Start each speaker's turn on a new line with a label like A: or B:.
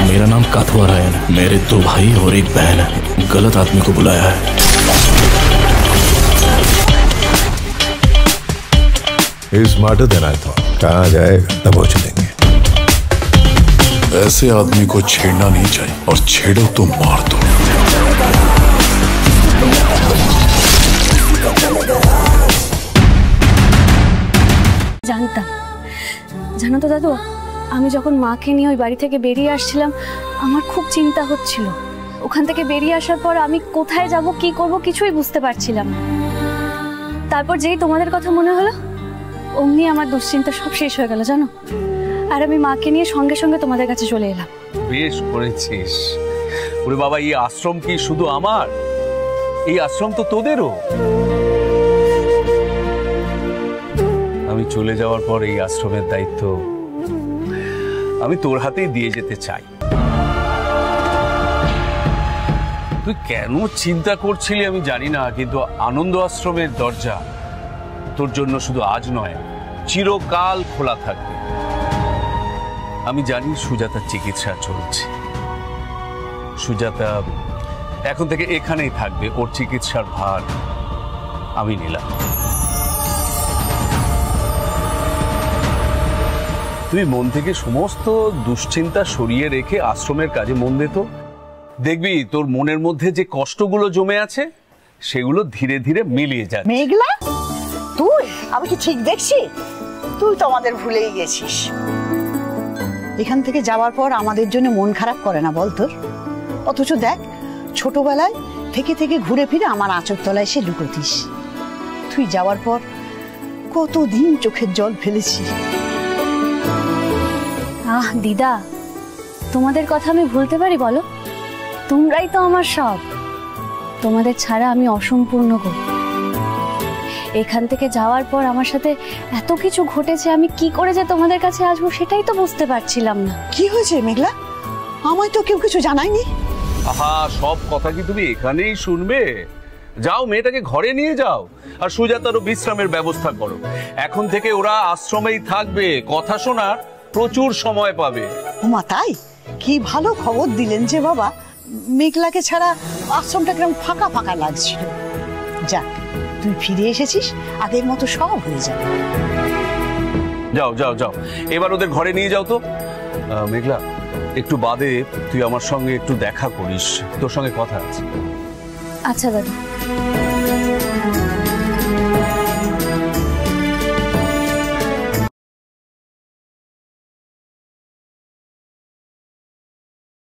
A: मेरा नाम काथुआ रायन है। मेरे 2 भाई और 1 बहन है। गलत आदमी को बुलाया है।
B: स्मार्टर देना है तो कहाँ जाएगा, दबोच देंगे।
C: ऐसे आदमी को छेड़ना नहीं चाहिए, और छेड़ो तो मार दो।
D: জানতাম, জানো তো দাদু, আমি যখন মাকে নিয়ে ওই বাড়ি থেকে বেরিয়ে আসছিলাম আমার খুব চিন্তা হচ্ছিল। ওখান থেকে বেরিয়ে আসার পর আমি কোথায় যাব, কি করব কিছুই বুঝতে পারছিলাম না। তারপর যেই তোমাদের কথা মনে হলো অমনি আমার দুশ্চিন্তা সব শেষ হয়ে গেল জানো। আর আমি মাকে নিয়ে সঙ্গে সঙ্গে তোমাদের কাছে চলে এলাম।
E: বেশ করেছিস। ওরে বাবা, এই আশ্রম কি শুধু আমার? এই আশ্রম তো তোদেরও। আমি চলে যাওয়ার পর এই আশ্রমের দায়িত্ব আমি তোর হাতেই দিয়ে যেতে চাই। তুই কেন চিন্তা করছিলি আমি জানি না, কিন্তু আনন্দ আশ্রমের দরজা তোর জন্য শুধু আজ নয়, চিরকাল খোলা থাকবে। আমি জানি সুজাতার চিকিৎসা চলছে। সুজাতা এখন থেকে এখানেই থাকবে, ওর চিকিৎসার ভার আমি নিলাম। তুই মন থেকে সমস্ত দুশ্চিন্তা সরিয়ে রেখে আশ্রমের কাজে মন দে তো। দেখবি তোর মনের মধ্যে যে কষ্টগুলো জমে আছে সেগুলো ধীরে ধীরে মিলিয়ে যাবে।
F: মেঘলা, তুই আমি কি ঠিক দেখছি? তুই তো আমাদের ভুলেই গেছিস। এখান থেকে যাওয়ার পর আমাদের জন্য মন খারাপ করে না বল তোর? অথচ দেখ, ছোটবেলায় থেকে থেকে ঘুরে ফিরে আমার আঁচর তলায় এসে লুকোতিস। তুই যাওয়ার পর কতদিন চোখের জল ফেলেছি।
D: আহ দিদা, তোমাদের কথা আমি ভুলতে পারি বলো? তোমরাই তো আমার সব। তোমাদের ছাড়া আমি অসম্পূর্ণ গো। এখান থেকে যাওয়ার পর আমার সাথে এত কিছু ঘটেছে, আমি কি করে যে তোমাদের কাছে আসবো সেটাই তো বুঝতে পারছিলাম না।
F: কি হয়েছে মেঘলা? আমায় তো কেউ কিছু জানায়নি।
E: আহা, সব কথা কি তুমি এখানেই শুনবে? যাও, মেয়েটাকে ঘরে নিয়ে যাও, আর সুজাতারও বিশ্রামের ব্যবস্থা করো। এখন থেকে ওরা আশ্রমেই থাকবে, কথা শোনার প্রচুর সময় পাবে।
F: ওমা, তাই? কি ভালো খবর দিলেন যে বাবা। মেঘলাকে ছাড়া আশ্রমটা কেমন ফাঁকা ফাঁকা লাগছিল। যাক, তুই ফিরে এসেছিস, আগের মতো সব হয়ে যাবে।
E: যাও যাও যাও, এবার ওদের ঘরে নিয়ে যাও তো। মেঘলা, একটু বাদে তুই আমার সঙ্গে একটু দেখা করিস, তোর সঙ্গে কথা আছে।
D: আচ্ছা দাদু।